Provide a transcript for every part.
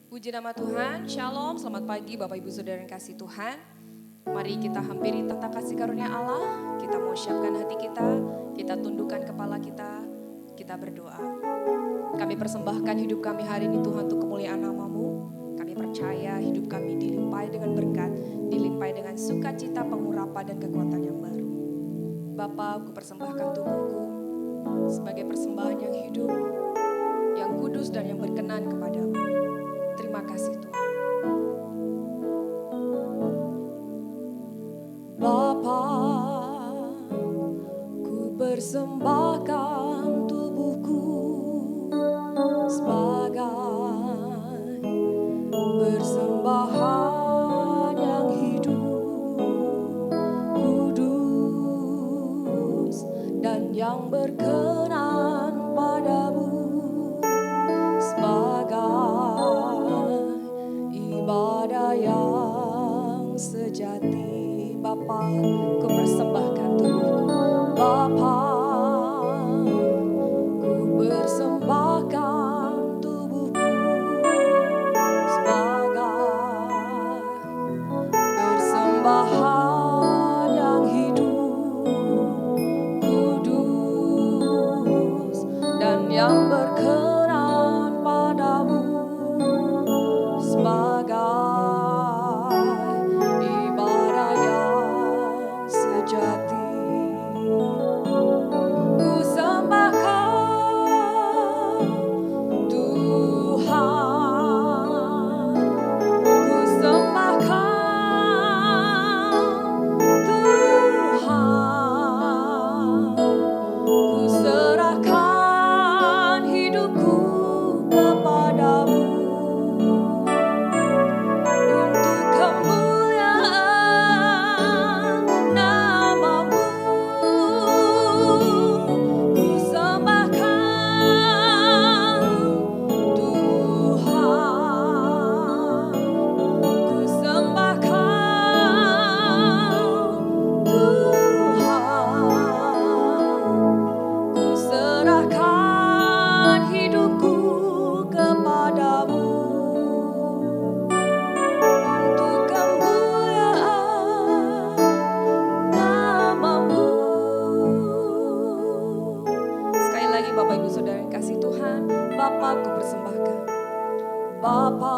Puji nama Tuhan, Shalom, selamat pagi Bapak Ibu Saudara yang kasih Tuhan. Mari kita hampiri tata kasih karunia Allah, kita mau siapkan hati kita tundukkan kepala kita berdoa. Kami persembahkan hidup kami hari ini Tuhan untuk kemuliaan nama-Mu. Kami percaya hidup kami dilimpahi dengan berkat, dilimpahi dengan sukacita, pengurapan dan kekuatan yang baru. Bapa, aku persembahkan tubuhku sebagai persembahan yang hidup, yang kudus dan yang berkenan kepadamu. Terima kasih Tuhan. Bapa, ku persembahkan tubuhku sebagai persembahan yang hidup, kudus dan yang berkenan padamu, sebagai ibadah yang sejati. Bapa, ku persembahkan tubuhku. Bapa, ku persembahkan tubuhku sebagai persembahan yang hidup, kudus dan yang berkenan padamu, sebagai ibadah yang sejati. Ku sembahkan Tuhan, ku sembahkan Tuhan, ku serahkan hidupku kepadamu untuk kemuliaan nama-Mu. Ku sembahkan Tuhan, ku sembahkan Tuhan, ku serahkan hidupku kepadamu untuk kemuliaan nama-Mu. Sekali lagi Bapak Ibu Saudara yang kasih Tuhan, Bapa, ku persembahkan. Bapa,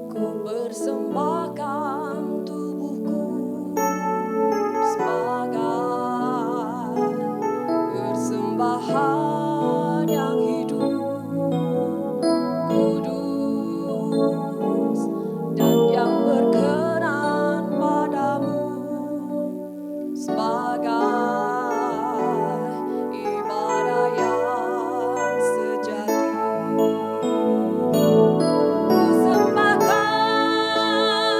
ku persembahkan tubuhku sebagai persembahan yang hidup, kudus dan yang berkenan padamu, sebagai ibadah yang sejati. Ku sembahkan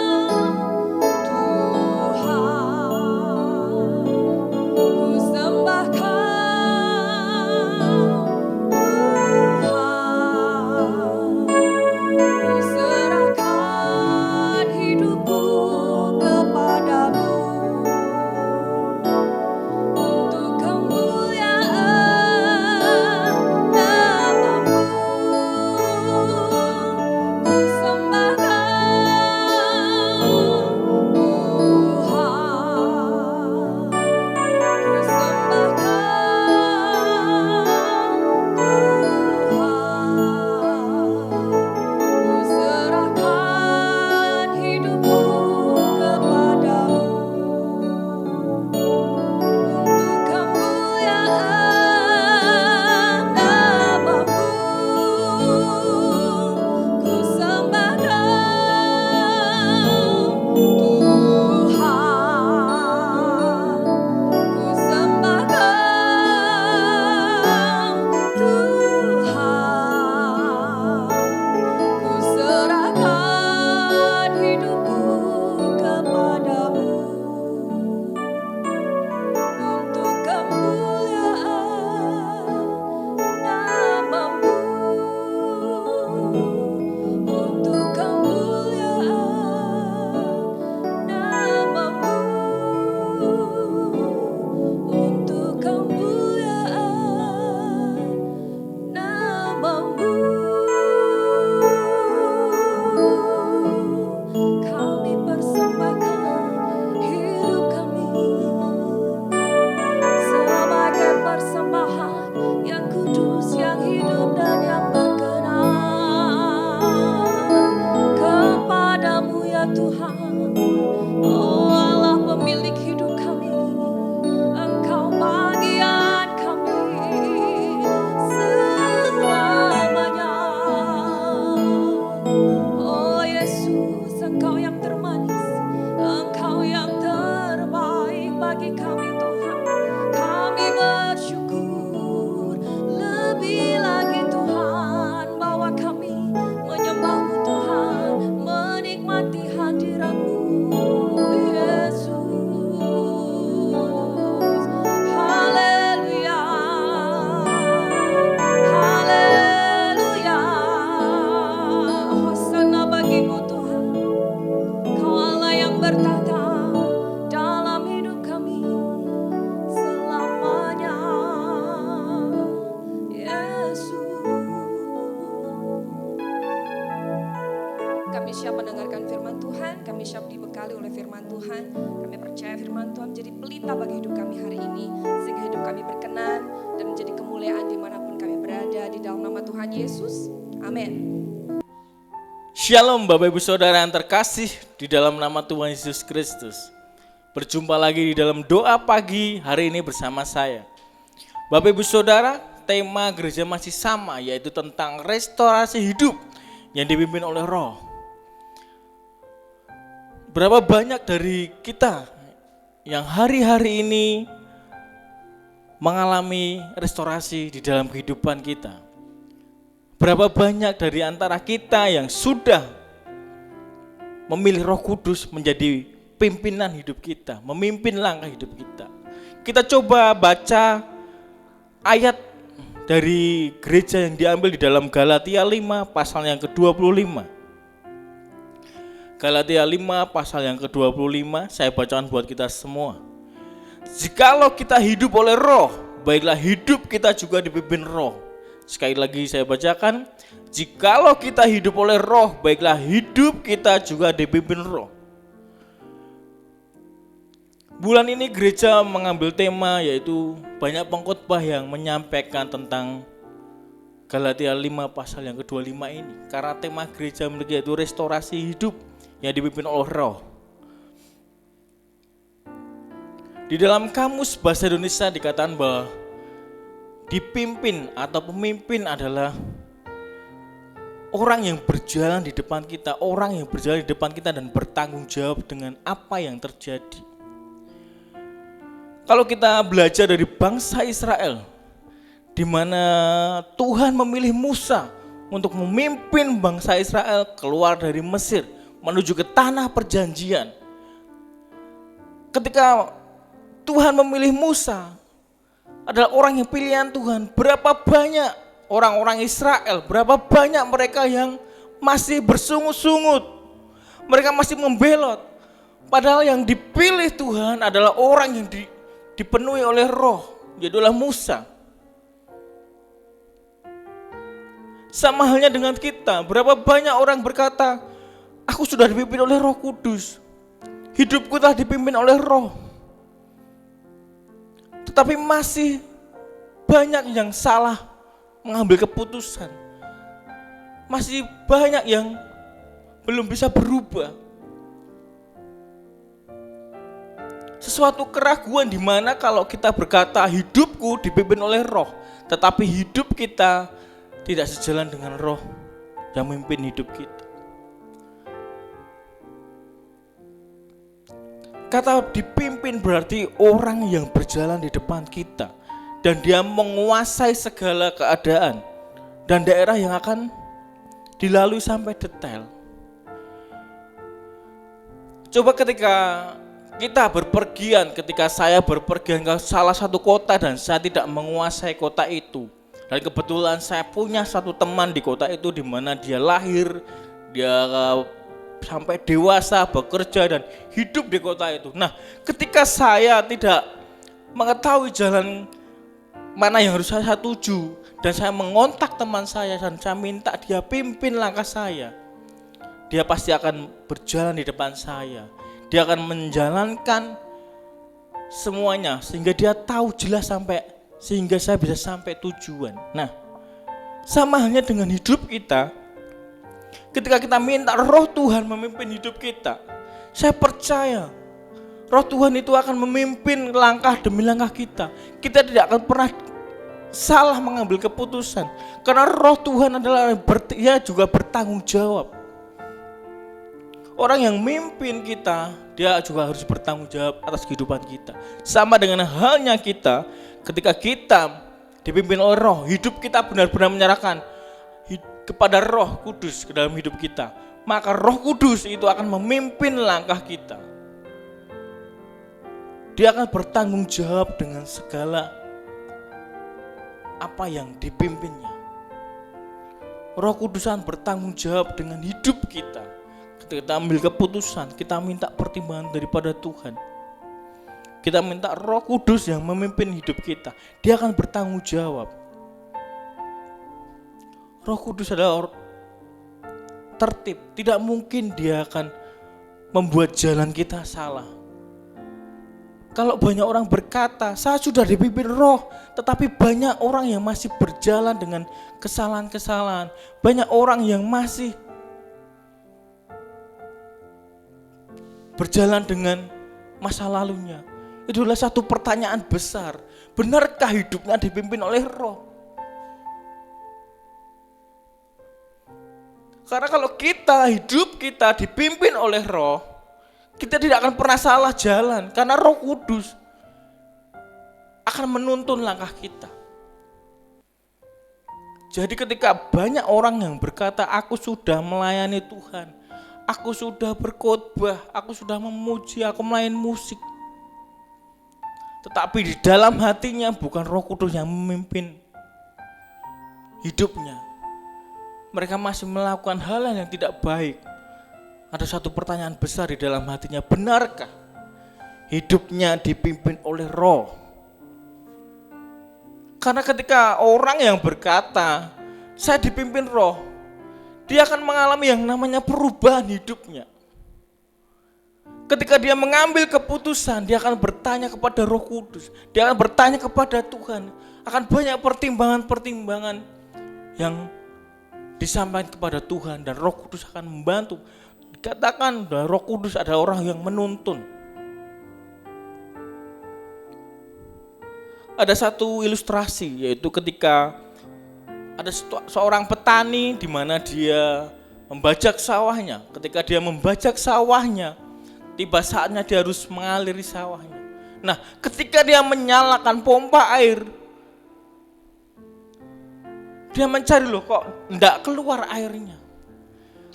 siap mendengarkan firman Tuhan, kami siap dibekali oleh firman Tuhan. Kami percaya firman Tuhan menjadi pelita bagi hidup kami hari ini, sehingga hidup kami berkenan dan menjadi kemuliaan dimanapun kami berada, di dalam nama Tuhan Yesus. Amin. Shalom Bapak Ibu Saudara yang terkasih di dalam nama Tuhan Yesus Kristus. Berjumpa lagi di dalam doa pagi hari ini bersama saya. Bapak Ibu Saudara, tema gereja masih sama, yaitu tentang restorasi hidup yang dipimpin oleh Roh. Berapa banyak dari kita yang hari-hari ini mengalami restorasi di dalam kehidupan kita? Berapa banyak dari antara kita yang sudah memilih Roh Kudus menjadi pimpinan hidup kita, memimpin langkah hidup kita? Kita coba baca ayat dari gereja yang diambil di dalam Galatia 5 pasal yang ke-25. Galatia 5 pasal yang ke-25, saya bacakan buat kita semua. Jikalau kita hidup oleh Roh, baiklah hidup kita juga dipimpin Roh. Sekali lagi saya bacakan, jikalau kita hidup oleh Roh, baiklah hidup kita juga dipimpin Roh. Bulan ini gereja mengambil tema yaitu banyak pengkhotbah yang menyampaikan tentang Galatia 5 pasal yang ke-25 ini. Karena tema gereja memiliki yaitu restorasi hidup yang dipimpin oleh Roh. Di dalam kamus bahasa Indonesia dikatakan bahwa dipimpin atau pemimpin adalah orang yang berjalan di depan kita, orang yang berjalan di depan kita dan bertanggung jawab dengan apa yang terjadi. Kalau kita belajar dari bangsa Israel, di mana Tuhan memilih Musa untuk memimpin bangsa Israel keluar dari Mesir menuju ke tanah perjanjian. Ketika Tuhan memilih Musa adalah orang yang pilihan Tuhan, berapa banyak orang-orang Israel, berapa banyak mereka yang masih bersungut-sungut, mereka masih membelot. Padahal yang dipilih Tuhan adalah orang yang dipenuhi oleh Roh, yaitu Musa. Sama halnya dengan kita, berapa banyak orang berkata, aku sudah dipimpin oleh Roh Kudus, hidupku telah dipimpin oleh Roh. Tetapi masih banyak yang salah mengambil keputusan. Masih banyak yang belum bisa berubah. Sesuatu keraguan di mana kalau kita berkata hidupku dipimpin oleh Roh, tetapi hidup kita tidak sejalan dengan Roh yang memimpin hidup kita. Kata dipimpin berarti orang yang berjalan di depan kita dan dia menguasai segala keadaan dan daerah yang akan dilalui sampai detail. Coba ketika kita berpergian, ketika saya berpergian ke salah satu kota dan saya tidak menguasai kota itu, dan kebetulan saya punya satu teman di kota itu di mana dia lahir, dia sampai dewasa, bekerja dan hidup di kota itu. Nah, ketika saya tidak mengetahui jalan mana yang harus saya tuju dan saya mengontak teman saya dan saya minta dia pimpin langkah saya, dia pasti akan berjalan di depan saya. Dia akan menjalankan semuanya sehingga dia tahu jelas sehingga saya bisa sampai tujuan. Nah, sama halnya dengan hidup kita. Ketika kita minta Roh Tuhan memimpin hidup kita, saya percaya Roh Tuhan itu akan memimpin langkah demi langkah kita. Kita tidak akan pernah salah mengambil keputusan, karena Roh Tuhan adalah dia juga bertanggung jawab. Orang yang memimpin kita, dia juga harus bertanggung jawab atas kehidupan kita. Sama dengan halnya kita, ketika kita dipimpin oleh Roh, hidup kita benar-benar menyerahkan kepada Roh Kudus ke dalam hidup kita, maka Roh Kudus itu akan memimpin langkah kita. Dia akan bertanggung jawab dengan segala apa yang dipimpinnya. Roh Kudus akan bertanggung jawab dengan hidup kita. Ketika kita ambil keputusan, kita minta pertimbangan daripada Tuhan. Kita minta Roh Kudus yang memimpin hidup kita. Dia akan bertanggung jawab. Roh Kudus adalah tertib, tidak mungkin dia akan membuat jalan kita salah. Kalau banyak orang berkata, saya sudah dipimpin roh, tetapi banyak orang yang masih berjalan dengan kesalahan-kesalahan. Banyak orang yang masih berjalan dengan masa lalunya. Itu adalah satu pertanyaan besar. Benarkah hidupnya dipimpin oleh roh? Karena kalau hidup kita dipimpin oleh roh, kita tidak akan pernah salah jalan. Karena Roh Kudus akan menuntun langkah kita. Jadi ketika banyak orang yang berkata, aku sudah melayani Tuhan, aku sudah berkhotbah, aku sudah memuji, aku melayani musik, tetapi di dalam hatinya bukan Roh Kudus yang memimpin hidupnya, mereka masih melakukan hal yang tidak baik. Ada satu pertanyaan besar di dalam hatinya, benarkah hidupnya dipimpin oleh roh? Karena ketika orang yang berkata, saya dipimpin roh, dia akan mengalami yang namanya perubahan hidupnya. Ketika dia mengambil keputusan, dia akan bertanya kepada Roh Kudus, dia akan bertanya kepada Tuhan, akan banyak pertimbangan-pertimbangan yang disampaikan kepada Tuhan, dan Roh Kudus akan membantu. Dikatakan bahwa Roh Kudus adalah orang yang menuntun. Ada satu ilustrasi, yaitu ketika ada seorang petani di mana dia membajak sawahnya. Ketika dia membajak sawahnya, tiba saatnya dia harus mengaliri sawahnya. Nah, ketika dia menyalakan pompa air, dia mencari, loh kok enggak keluar airnya.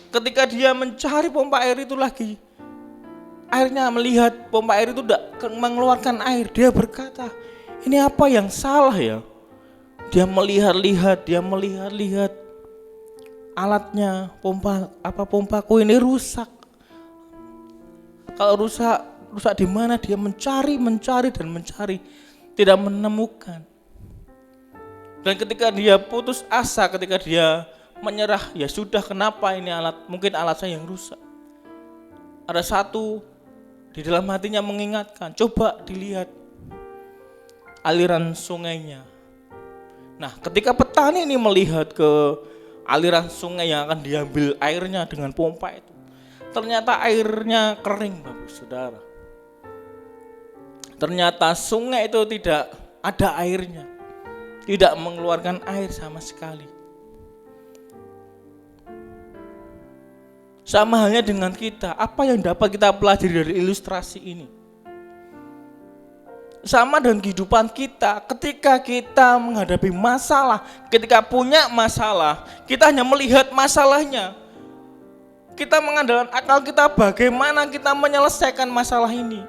Ketika dia mencari pompa air itu lagi, airnya melihat pompa air itu enggak mengeluarkan air, dia berkata, ini apa yang salah ya? Dia melihat-lihat alatnya, pompaku ini rusak. Kalau rusak di mana? Dia mencari, tidak menemukan. Dan ketika dia putus asa, ketika dia menyerah, ya sudah, kenapa ini mungkin alat saya yang rusak. Ada satu di dalam hatinya mengingatkan, coba dilihat aliran sungainya. Nah, ketika petani ini melihat ke aliran sungai yang akan diambil airnya dengan pompa itu, ternyata airnya kering, Bapak Saudara. Ternyata sungai itu tidak ada airnya, tidak mengeluarkan air sama sekali. Sama halnya dengan kita, apa yang dapat kita pelajari dari ilustrasi ini? Sama dengan kehidupan kita, ketika kita menghadapi masalah, ketika punya masalah, kita hanya melihat masalahnya. Kita mengandalkan akal kita bagaimana kita menyelesaikan masalah ini.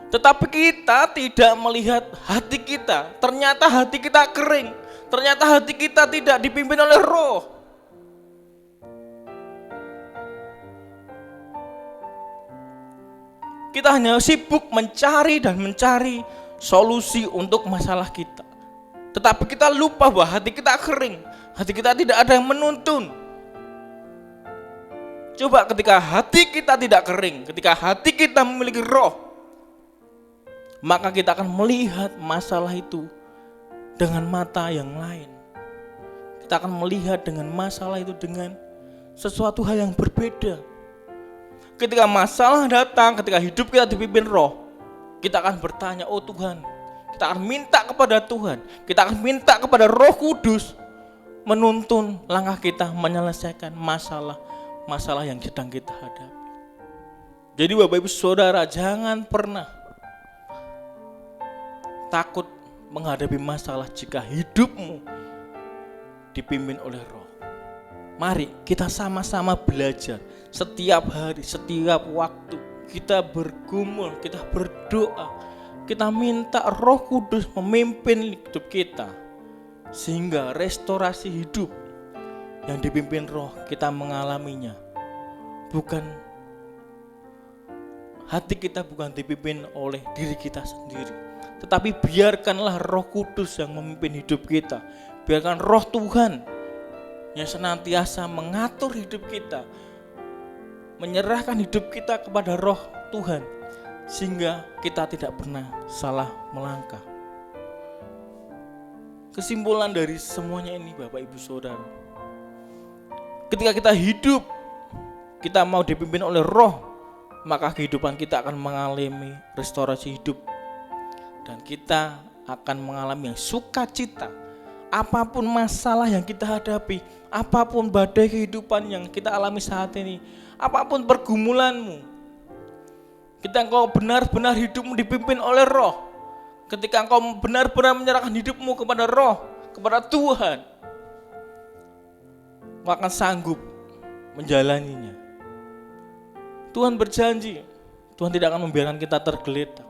Tetapi kita tidak melihat hati kita, ternyata hati kita kering, ternyata hati kita tidak dipimpin oleh roh. Kita hanya sibuk mencari solusi untuk masalah kita. Tetapi kita lupa bahwa hati kita kering, hati kita tidak ada yang menuntun. Coba ketika hati kita tidak kering, ketika hati kita memiliki roh, maka kita akan melihat masalah itu dengan mata yang lain. Kita akan melihat dengan masalah itu dengan sesuatu hal yang berbeda. Ketika masalah datang, ketika hidup kita dipimpin roh, kita akan bertanya, oh Tuhan, kita akan minta kepada Tuhan, kita akan minta kepada Roh Kudus menuntun langkah kita menyelesaikan masalah yang sedang kita hadapi. Jadi Bapak Ibu Saudara, jangan pernah takut menghadapi masalah jika hidupmu dipimpin oleh roh. Mari kita sama-sama belajar. Setiap hari, setiap waktu kita bergumul, kita berdoa, kita minta Roh Kudus memimpin hidup kita, sehingga restorasi hidup yang dipimpin roh kita mengalaminya. Bukan hati kita bukan dipimpin oleh diri kita sendiri, tetapi biarkanlah Roh Kudus yang memimpin hidup kita. Biarkan Roh Tuhan yang senantiasa mengatur hidup kita, menyerahkan hidup kita kepada Roh Tuhan, sehingga kita tidak pernah salah melangkah. Kesimpulan dari semuanya ini Bapak Ibu Saudara, ketika kita hidup, kita mau dipimpin oleh Roh, maka kehidupan kita akan mengalami restorasi hidup, dan kita akan mengalami yang sukacita. Apapun masalah yang kita hadapi, apapun badai kehidupan yang kita alami saat ini, apapun pergumulanmu, ketika engkau benar-benar hidupmu dipimpin oleh Roh, ketika engkau benar-benar menyerahkan hidupmu kepada Roh, kepada Tuhan, engkau akan sanggup menjalaninya. Tuhan berjanji, Tuhan tidak akan membiarkan kita tergeletak.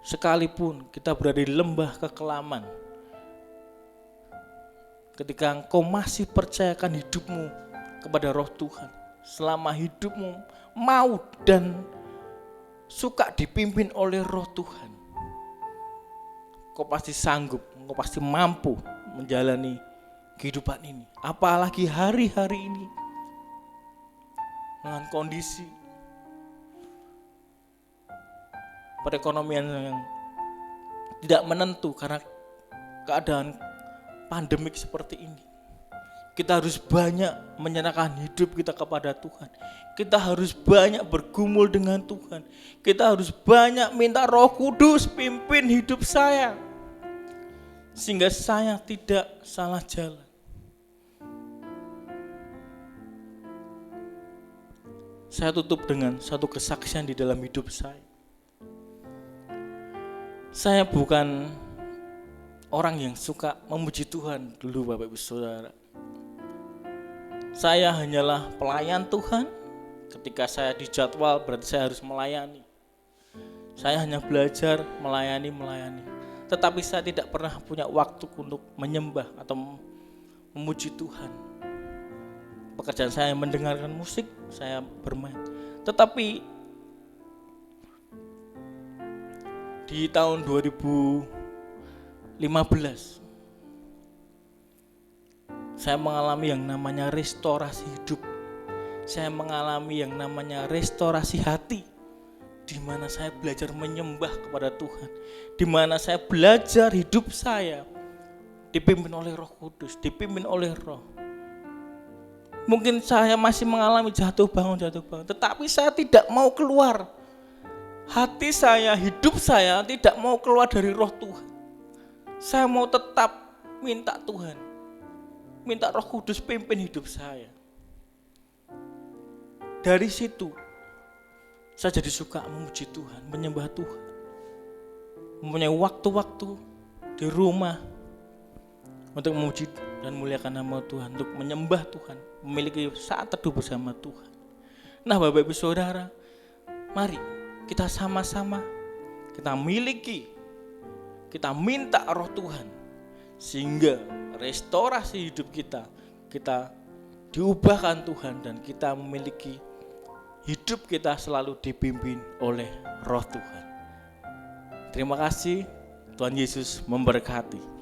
Sekalipun kita berada di lembah kekelaman, ketika engkau masih percayakan hidupmu kepada Roh Tuhan, selama hidupmu mau dan suka dipimpin oleh Roh Tuhan, engkau pasti sanggup, engkau pasti mampu menjalani kehidupan ini. Apalagi hari-hari ini dengan kondisi perekonomian yang tidak menentu karena keadaan pandemik seperti ini. Kita harus banyak menyerahkan hidup kita kepada Tuhan. Kita harus banyak bergumul dengan Tuhan. Kita harus banyak minta Roh Kudus pimpin hidup saya, sehingga saya tidak salah jalan. Saya tutup dengan satu kesaksian di dalam hidup saya. Saya bukan orang yang suka memuji Tuhan dulu Bapak Ibu Saudara. Saya hanyalah pelayan Tuhan. Ketika saya dijadwal berarti saya harus melayani. Saya hanya belajar melayani. Tetapi saya tidak pernah punya waktu untuk menyembah atau memuji Tuhan. Pekerjaan saya mendengarkan musik, saya bermain. Tetapi di tahun 2015 saya mengalami yang namanya restorasi hidup. Saya mengalami yang namanya restorasi hati, di mana saya belajar menyembah kepada Tuhan, di mana saya belajar hidup saya dipimpin oleh Roh Kudus, dipimpin oleh Roh. Mungkin saya masih mengalami jatuh bangun, tetapi saya tidak mau keluar. Hati saya, hidup saya tidak mau keluar dari Roh Tuhan. Saya mau tetap minta Tuhan, minta Roh Kudus pimpin hidup saya. Dari situ saya jadi suka memuji Tuhan, menyembah Tuhan. Mempunyai waktu-waktu di rumah untuk memuji dan muliakan nama Tuhan, untuk menyembah Tuhan, memiliki saat teduh bersama Tuhan. Nah Bapak Ibu Saudara, mari kita sama-sama kita miliki, kita minta Roh Tuhan, sehingga restorasi hidup kita diubahkan Tuhan, dan kita memiliki hidup kita selalu dipimpin oleh Roh Tuhan. Terima kasih, Tuhan Yesus memberkati.